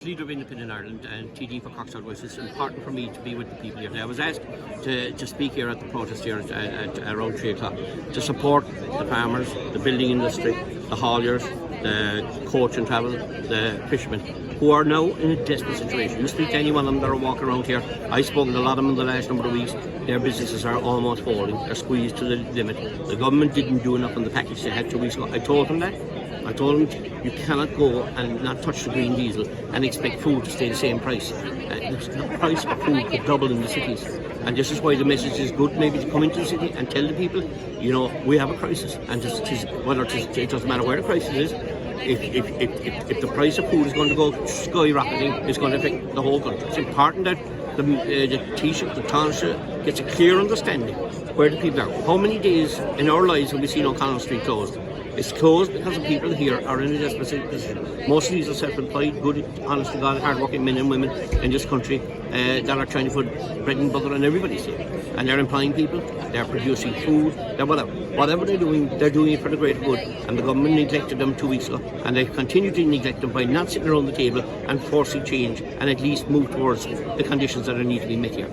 Leader of Independent Ireland and TD for Cork Southwest, it's important for me to be with the people here today. I was asked to speak here at the protest here at around 3 o'clock to support the farmers, the building industry, the hauliers, the coach and travel, the fishermen, who are now in a desperate situation. You speak to any one of them that are walking around here. I've spoken to a lot of them in the last number of weeks. Their businesses are almost falling. They're squeezed to the limit. The government didn't do enough on the package they had 2 weeks ago. I told them that. I told them you cannot go and not touch the green diesel and expect food to stay the same price. The price of food could double in the cities, and this is why the message is good, maybe to come into the city and tell the people, you know, we have a crisis, and it doesn't matter where the crisis is. If the price of food is going to go skyrocketing, it's going to affect the whole country. It's important that the Taoiseach, the Taoiseach gets a clear understanding where the people are. How many days in our lives have we seen O'Connell Street closed? It's closed because the people here are in a desperate position. Most of these are self-employed, good, honest to God, hard-working men and women in this country that are trying to put bread and butter on everybody's table. And they're employing people, they're producing food, they're whatever they're doing it for the greater good. And the government neglected them 2 weeks ago, and they continue to neglect them by not sitting around the table and forcing change and at least move towards the conditions that need to be met here.